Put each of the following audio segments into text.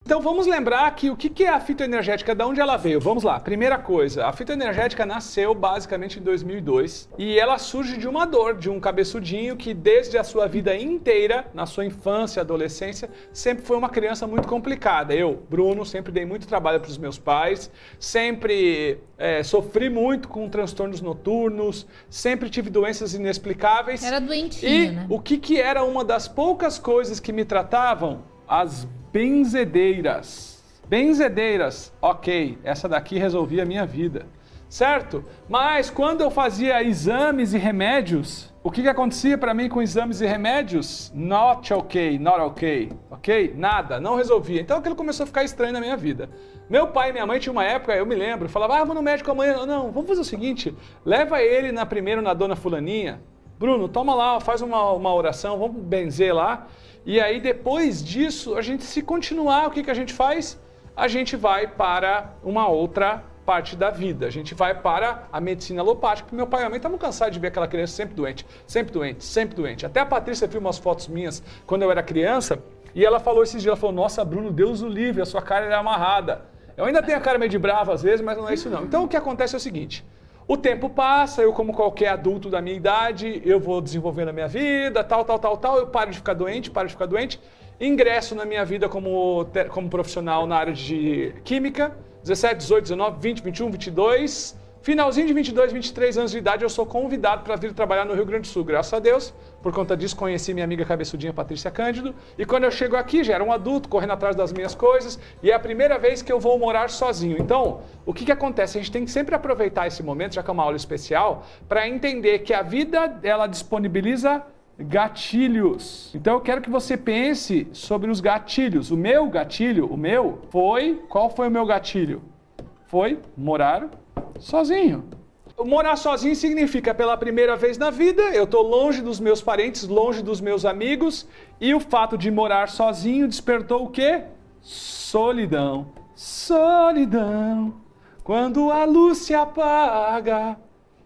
Então vamos lembrar que o que é a fitoenergética, de onde ela veio? Vamos lá, primeira coisa, a fitoenergética nasceu basicamente em 2002 e ela surge de uma dor, de um cabeçudinho que desde a sua vida inteira, na sua infância, adolescência, sempre foi uma criança muito complicada. Eu, Bruno, sempre dei muito trabalho para os meus pais, sempre sofri muito com transtornos noturnos, sempre tive doenças inexplicáveis. Era doentinho, né? O que era uma das poucas coisas que me tratavam? As benzedeiras. Benzedeiras, ok, essa daqui resolvia a minha vida, certo? Mas quando eu fazia exames e remédios, o que acontecia para mim com exames e remédios? Not ok, ok? Nada, não resolvia. Então aquilo começou a ficar estranho na minha vida. Meu pai e minha mãe tinham uma época, eu me lembro, falava, vou no médico amanhã. Não, vamos fazer o seguinte, leva ele primeiro na dona fulaninha. Bruno, toma lá, faz uma oração, vamos benzer lá. E aí, depois disso, a gente, se continuar, o que a gente faz? A gente vai para uma outra parte da vida. A gente vai para a medicina alopática, porque meu pai e minha mãe estavam cansados de ver aquela criança sempre doente, sempre doente, sempre doente. Até a Patrícia viu umas fotos minhas quando eu era criança, e ela falou esses dias, ela falou, nossa, Bruno, Deus o livre, a sua cara é amarrada. Eu ainda tenho a cara meio de brava às vezes, mas não é isso não. Então, o que acontece é o seguinte... O tempo passa, eu como qualquer adulto da minha idade, eu vou desenvolvendo a minha vida, tal, eu paro de ficar doente, ingresso na minha vida como profissional na área de química, 17, 18, 19, 20, 21, 22, finalzinho de 22, 23 anos de idade, eu sou convidado para vir trabalhar no Rio Grande do Sul, graças a Deus. Por conta disso, conheci minha amiga cabeçudinha Patrícia Cândido, e quando eu chego aqui, já era um adulto, correndo atrás das minhas coisas, e é a primeira vez que eu vou morar sozinho. Então, o que acontece? A gente tem que sempre aproveitar esse momento, já que é uma aula especial, para entender que a vida, ela disponibiliza gatilhos. Então eu quero que você pense sobre os gatilhos. O meu gatilho, qual foi o meu gatilho? Foi morar sozinho. Morar sozinho significa, pela primeira vez na vida, eu estou longe dos meus parentes, longe dos meus amigos, e o fato de morar sozinho despertou o quê? Solidão. Solidão. Quando a luz se apaga.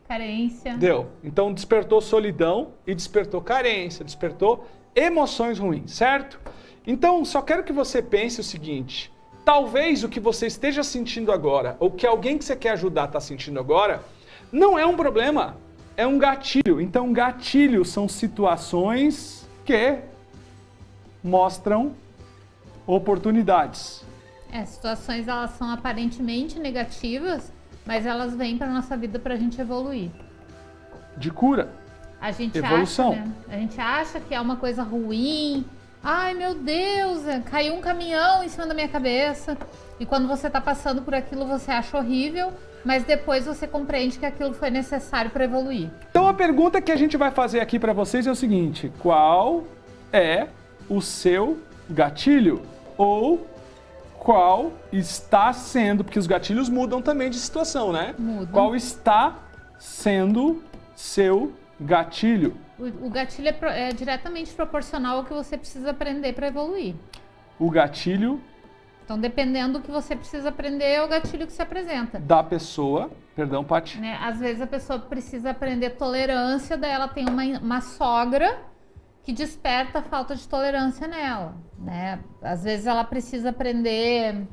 Carência. Deu. Então despertou solidão e despertou carência, despertou emoções ruins, certo? Então só quero que você pense o seguinte, talvez o que você esteja sentindo agora, ou que alguém que você quer ajudar está sentindo agora, não é um problema, é um gatilho. Então gatilhos são situações que mostram oportunidades. Situações elas são aparentemente negativas, mas elas vêm para nossa vida para a gente evoluir. De cura. A gente evolução. Acha, né? A gente acha que é uma coisa ruim. Ai, meu Deus, caiu um caminhão em cima da minha cabeça. E quando você está passando por aquilo, você acha horrível, mas depois você compreende que aquilo foi necessário para evoluir. Então a pergunta que a gente vai fazer aqui para vocês é o seguinte, qual é o seu gatilho? Ou qual está sendo, porque os gatilhos mudam também de situação, né? Mudam. Qual está sendo seu gatilho? O gatilho é diretamente proporcional ao que você precisa aprender para evoluir. O gatilho... Então, dependendo do que você precisa aprender, é o gatilho que se apresenta. Da pessoa... Perdão, Paty. Né? Às vezes a pessoa precisa aprender tolerância, daí ela tem uma sogra que desperta a falta de tolerância nela, né? Às vezes ela precisa aprender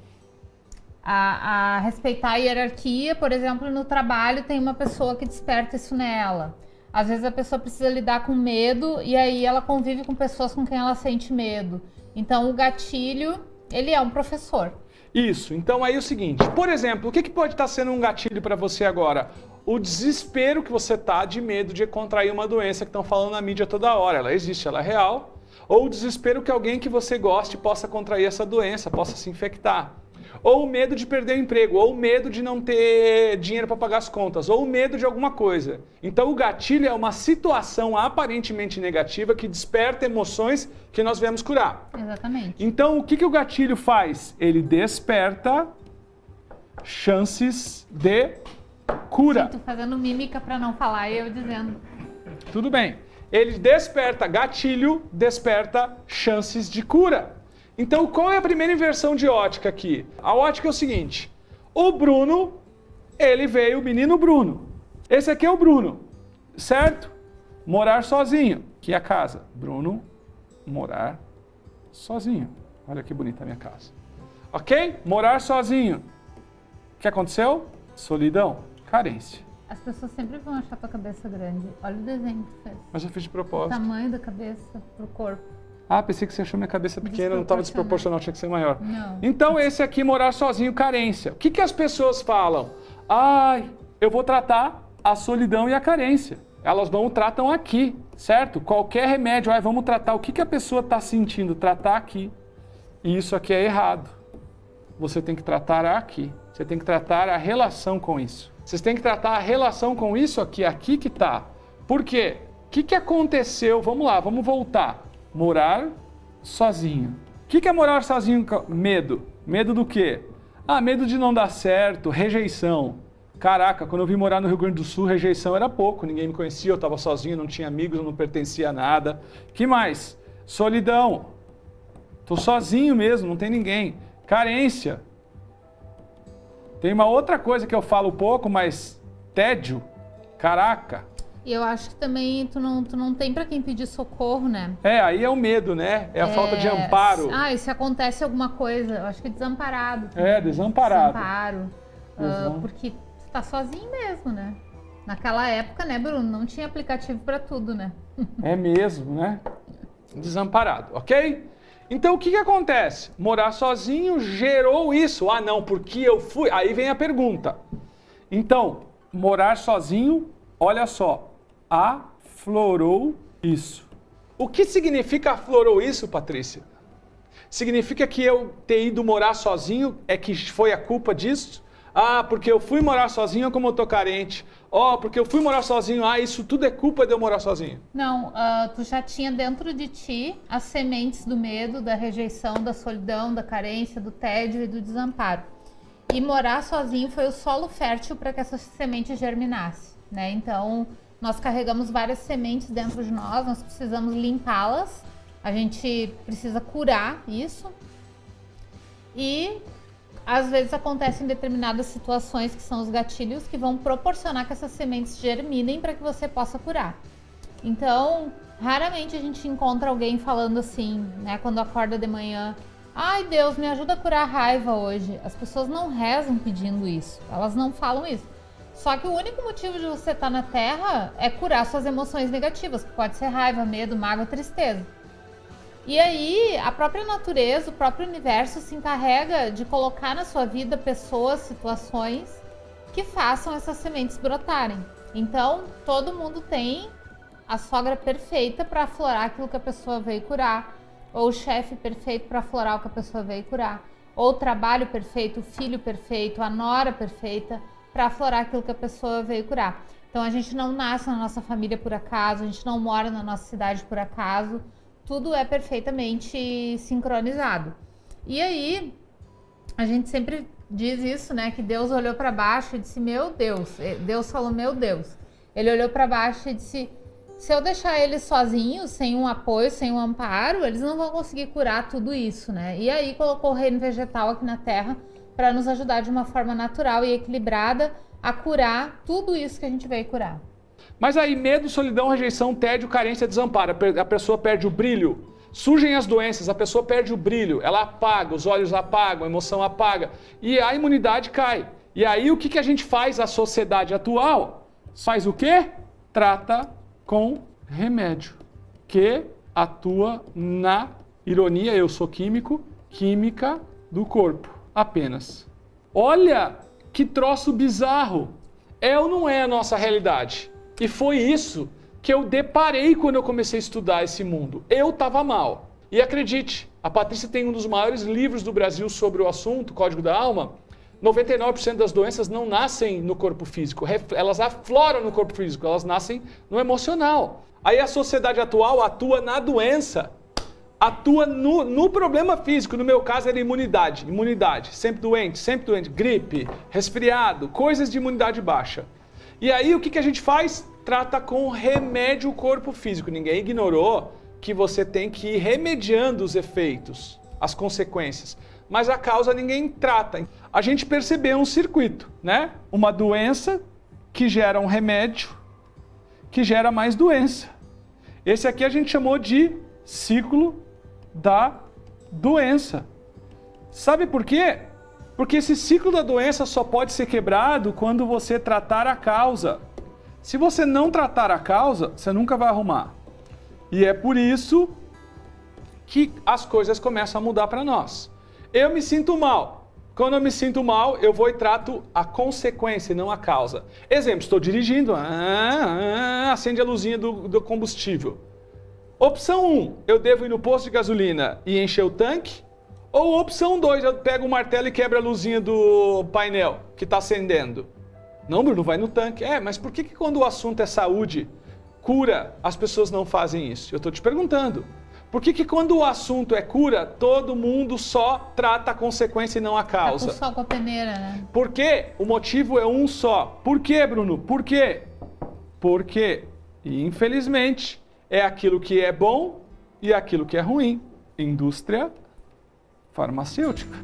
a respeitar a hierarquia, por exemplo, no trabalho tem uma pessoa que desperta isso nela. Às vezes a pessoa precisa lidar com medo e aí ela convive com pessoas com quem ela sente medo. Então o gatilho, ele é um professor. Isso, então aí é o seguinte, por exemplo, o que pode estar sendo um gatilho para você agora? O desespero que você tá de medo de contrair uma doença que estão falando na mídia toda hora, ela existe, ela é real. Ou o desespero que alguém que você goste possa contrair essa doença, possa se infectar. Ou o medo de perder o emprego, ou o medo de não ter dinheiro para pagar as contas, ou o medo de alguma coisa. Então o gatilho é uma situação aparentemente negativa que desperta emoções que nós viemos curar. Exatamente. Então o que o gatilho faz? Ele desperta chances de cura. Tô fazendo mímica para não falar e eu dizendo. Tudo bem. Ele desperta, gatilho desperta chances de cura. Então, qual é a primeira inversão de ótica aqui? A ótica é o seguinte, o Bruno, ele veio, o menino Bruno. Esse aqui é o Bruno, certo? Morar sozinho, que é a casa. Bruno, morar sozinho. Olha que bonita a minha casa. Ok? Morar sozinho. O que aconteceu? Solidão, carência. As pessoas sempre vão achar tua cabeça grande. Olha o desenho que tu fez. Mas eu fiz de O propósito. tamanho da cabeça pro corpo. Ah, pensei que você achou minha cabeça pequena, não estava desproporcional, tinha que ser maior. Não. Então esse aqui, morar sozinho, carência. O que, que as pessoas falam? Ai, eu vou tratar a solidão e a carência. Elas tratam aqui, certo? Qualquer remédio, vamos tratar o que, que a pessoa está sentindo, tratar aqui. E isso aqui é errado. Você tem que tratar aqui. Você tem que tratar a relação com isso. Vocês têm que tratar a relação com isso aqui que tá. Por quê? O que, que aconteceu? Vamos lá, vamos voltar. Morar sozinho. O que, que é morar sozinho? Medo. Medo do quê? Medo de não dar certo, rejeição. Caraca, quando eu vim morar no Rio Grande do Sul, rejeição era pouco. Ninguém me conhecia, eu estava sozinho, não tinha amigos, eu não pertencia a nada. Que mais? Solidão. Tô sozinho mesmo, não tem ninguém. Carência. Tem uma outra coisa que eu falo pouco, mas tédio. Caraca. E eu acho que também tu não tem pra quem pedir socorro, né? Aí é o medo, né? É a falta de amparo. E se acontece alguma coisa, eu acho que desamparado. Desamparado. Desamparo. Porque tu tá sozinho mesmo, né? Naquela época, né, Bruno? Não tinha aplicativo pra tudo, né? É mesmo, né? Desamparado, ok? Então o que acontece? Morar sozinho gerou isso. Não, porque eu fui. Aí vem a pergunta. Então, morar sozinho, olha só, aflorou isso. O que significa aflorou isso, Patrícia? Significa que eu ter ido morar sozinho é que foi a culpa disso? Porque eu fui morar sozinho como eu tô carente. Porque eu fui morar sozinho, isso tudo é culpa de eu morar sozinho. Não, tu já tinha dentro de ti as sementes do medo, da rejeição, da solidão, da carência, do tédio e do desamparo. E morar sozinho foi o solo fértil para que essa semente germinasse, né? Então, nós carregamos várias sementes dentro de nós precisamos limpá-las, a gente precisa curar isso. E às vezes acontecem determinadas situações que são os gatilhos que vão proporcionar que essas sementes germinem para que você possa curar. Então, raramente a gente encontra alguém falando assim, né, quando acorda de manhã: ai Deus, me ajuda a curar a raiva hoje. As pessoas não rezam pedindo isso, elas não falam isso. Só que o único motivo de você estar na Terra é curar suas emoções negativas, que pode ser raiva, medo, mágoa, tristeza. E aí, a própria natureza, o próprio universo se encarrega de colocar na sua vida pessoas, situações que façam essas sementes brotarem. Então, todo mundo tem a sogra perfeita para aflorar aquilo que a pessoa veio curar, ou o chefe perfeito para aflorar o que a pessoa veio curar, ou o trabalho perfeito, o filho perfeito, a nora perfeita para aflorar aquilo que a pessoa veio curar. Então, a gente não nasce na nossa família por acaso, a gente não mora na nossa cidade por acaso. Tudo é perfeitamente sincronizado. E aí, a gente sempre diz isso, né? Que Deus olhou para baixo e disse: meu Deus. Deus falou: meu Deus. Ele olhou para baixo e disse: se eu deixar eles sozinhos, sem um apoio, sem um amparo, eles não vão conseguir curar tudo isso, né? E aí colocou o reino vegetal aqui na Terra para nos ajudar de uma forma natural e equilibrada a curar tudo isso que a gente veio curar. Mas aí, medo, solidão, rejeição, tédio, carência, desamparo. A pessoa perde o brilho. Surgem as doenças, a pessoa perde o brilho. Ela apaga, os olhos apagam, a emoção apaga. E a imunidade cai. E aí, o que a gente faz? A sociedade atual faz o quê? Trata com remédio. Que atua na ironia, eu sou químico, química do corpo. Apenas. Olha que troço bizarro. É ou não é a nossa realidade? E foi isso que eu deparei quando eu comecei a estudar esse mundo. Eu estava mal. E acredite, a Patrícia tem um dos maiores livros do Brasil sobre o assunto, Código da Alma. 99% das doenças não nascem no corpo físico, elas afloram no corpo físico, elas nascem no emocional. Aí a sociedade atual atua na doença, atua no problema físico. No meu caso era imunidade, sempre doente, gripe, resfriado, coisas de imunidade baixa. E aí o que a gente faz? Trata com remédio o corpo físico. Ninguém ignorou que você tem que ir remediando os efeitos, as consequências. Mas a causa ninguém trata. A gente percebeu um circuito, né? Uma doença que gera um remédio, que gera mais doença. Esse aqui a gente chamou de ciclo da doença. Sabe por quê? Porque esse ciclo da doença só pode ser quebrado quando você tratar a causa. Se você não tratar a causa, você nunca vai arrumar. E é por isso que as coisas começam a mudar para nós. Eu me sinto mal. Quando eu me sinto mal, eu vou e trato a consequência e não a causa. Exemplo, estou dirigindo, acende a luzinha do combustível. Opção 1, eu devo ir no posto de gasolina e encher o tanque? Ou opção 2, eu pego o martelo e quebro a luzinha do painel que está acendendo? Não, Bruno, vai no tanque. Mas por que quando o assunto é saúde, cura, as pessoas não fazem isso? Eu estou te perguntando. Por que quando o assunto é cura, todo mundo só trata a consequência e não a causa? Tá com sol com a peneira, né? Porque o motivo é um só. Por quê, Bruno? Por quê? Porque, infelizmente, é aquilo que é bom e aquilo que é ruim. Indústria farmacêutica.